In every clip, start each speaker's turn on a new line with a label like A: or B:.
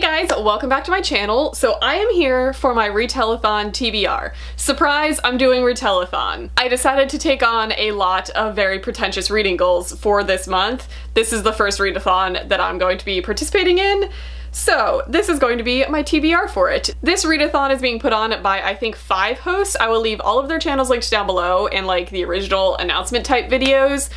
A: guys, welcome back to my channel. So I am here for my Retellathon TBR. Surprise, I'm doing Retellathon. I decided to take on a lot of very pretentious reading goals for this month. This is the first readathon that I'm going to be participating in. So this is going to be my TBR for it. This readathon is being put on by I think 5 hosts. I will leave all of their channels linked down below and like the original announcement type videos.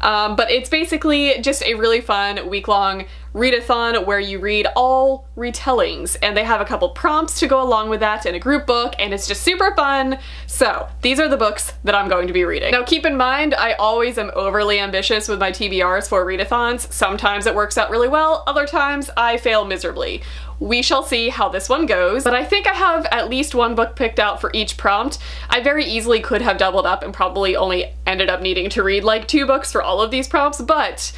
A: But it's basically just a really fun week-long readathon where you read all retellings, and they have a couple prompts to go along with that in a group book, and it's just super fun. So these are the books that I'm going to be reading. Now keep in mind, I always am overly ambitious with my TBRs for readathons. Sometimes it works out really well, other times I fail miserably. We shall see how this one goes, but I think I have at least one book picked out for each prompt. I very easily could have doubled up and probably only ended up needing to read like 2 books for all of these prompts, but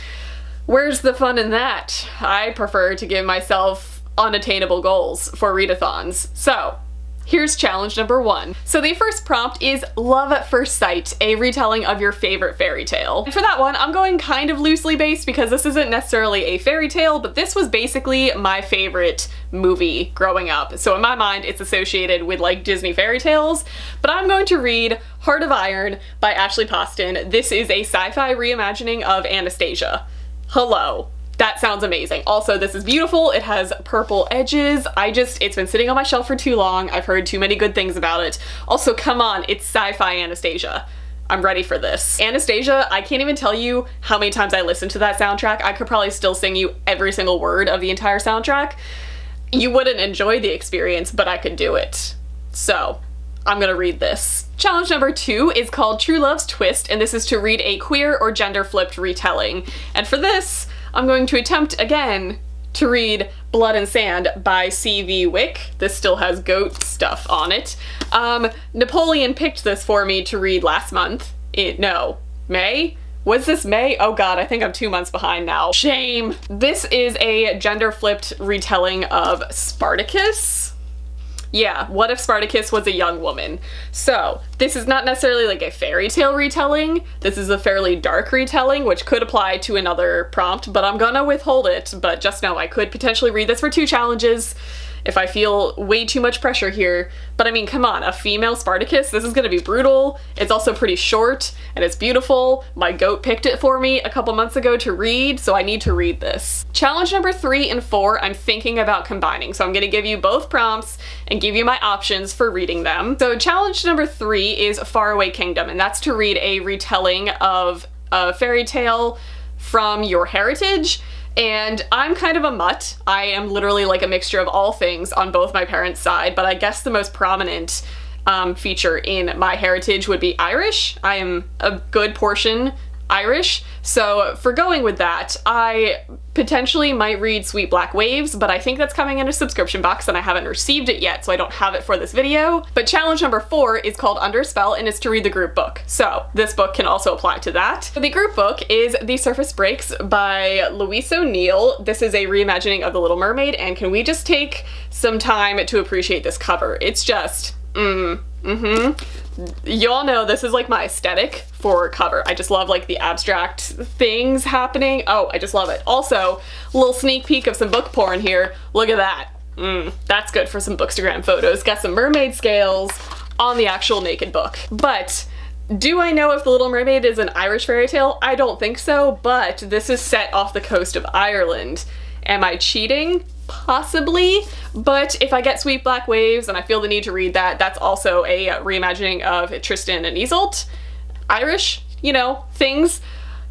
A: where's the fun in that? I prefer to give myself unattainable goals for readathons. So here's challenge number 1. So the first prompt is Love at First Sight, a retelling of your favorite fairy tale. And for that one, I'm going kind of loosely based because this isn't necessarily a fairy tale, but this was basically my favorite movie growing up. So in my mind, it's associated with like Disney fairy tales, but I'm going to read Heart of Iron by Ashley Poston. This is a sci-fi reimagining of Anastasia. Hello. That sounds amazing. Also, this is beautiful. It has purple edges. It's been sitting on my shelf for too long. I've heard too many good things about it. Also, come on, it's sci-fi Anastasia. I'm ready for this. Anastasia, I can't even tell you how many times I listened to that soundtrack. I could probably still sing you every single word of the entire soundtrack. You wouldn't enjoy the experience, but I could do it. So, I'm gonna read this. Challenge number 2 is called True Love's Twist, and this is to read a queer or gender-flipped retelling. And for this, I'm going to attempt again to read Blood and Sand by C.V. Wick. This still has goat stuff on it. Napoleon picked this for me to read last month. May? Was this May? Oh god, I think I'm 2 months behind now. Shame! This is a gender-flipped retelling of Spartacus. Yeah, what if Spartacus was a young woman? So, this is not necessarily like a fairy tale retelling. This is a fairly dark retelling, which could apply to another prompt, but I'm gonna withhold it. But just know I could potentially read this for 2 challenges if I feel way too much pressure here. But I mean, come on, a female Spartacus? This is gonna be brutal. It's also pretty short, and it's beautiful. My goat picked it for me a couple months ago to read, so I need to read this. Challenge number 3 and 4, I'm thinking about combining. So I'm gonna give you both prompts and give you my options for reading them. So challenge number 3 is Faraway Kingdom, and that's to read a retelling of a fairy tale from your heritage. And I'm kind of a mutt. I am literally like a mixture of all things on both my parents' side, but I guess the most prominent feature in my heritage would be Irish. I am a good portion Irish, so for going with that, I potentially might read Sweet Black Waves, but I think that's coming in a subscription box and I haven't received it yet, so I don't have it for this video. But challenge number 4 is called Under a Spell, and it's to read the group book. So this book can also apply to that. So the group book is The Surface Breaks by Louise O'Neill. This is a reimagining of The Little Mermaid, and can we just take some time to appreciate this cover? It's just, You all know this is like my aesthetic for cover. I just love like the abstract things happening. Oh, I just love it. Also, a little sneak peek of some book porn here. Look at that. That's good for some Bookstagram photos. Got some mermaid scales on the actual naked book. But do I know if The Little Mermaid is an Irish fairy tale? I don't think so, but this is set off the coast of Ireland. Am I cheating? Possibly, but if I get Sweet Black Waves and I feel the need to read that, that's also a reimagining of Tristan and Isolde. Irish, you know, things.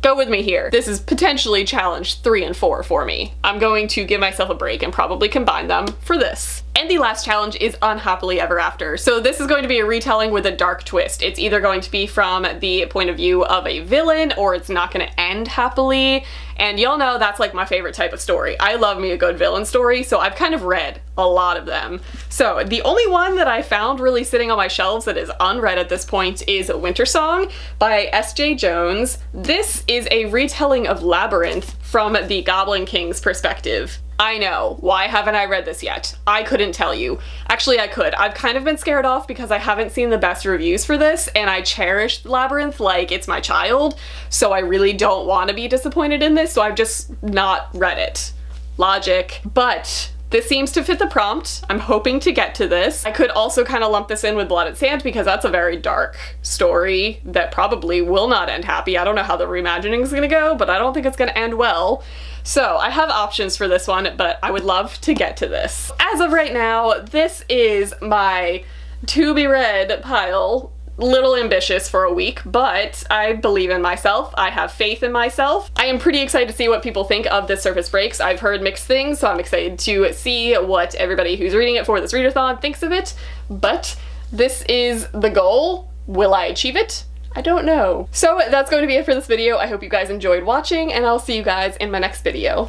A: Go with me here. This is potentially challenge 3 and 4 for me. I'm going to give myself a break and probably combine them for this. And the last challenge is Unhappily Ever After. So this is going to be a retelling with a dark twist. It's either going to be from the point of view of a villain, or it's not going to end happily. And y'all know that's like my favorite type of story. I love me a good villain story, so I've kind of read a lot of them. So the only one that I found really sitting on my shelves that is unread at this point is Winter Song by S.J. Jones. This is a retelling of Labyrinth from the Goblin King's perspective. I know, why haven't I read this yet? I couldn't tell you. Actually, I could. I've kind of been scared off because I haven't seen the best reviews for this, and I cherish Labyrinth like it's my child, so I really don't want to be disappointed in this, so I've just not read it. Logic. But This seems to fit the prompt. I'm hoping to get to this. I could also kind of lump this in with Blood and Sand because that's a very dark story that probably will not end happy. I don't know how the reimagining is gonna go, but I don't think it's gonna end well. So I have options for this one, but I would love to get to this. As of right now, this is my to be read pile. Little ambitious for a week, but I believe in myself. I have faith in myself. I am pretty excited to see what people think of this Surface Breaks. I've heard mixed things, so I'm excited to see what everybody who's reading it for this readathon thinks of it, but this is the goal. Will I achieve it? I don't know. So that's going to be it for this video. I hope you guys enjoyed watching, and I'll see you guys in my next video.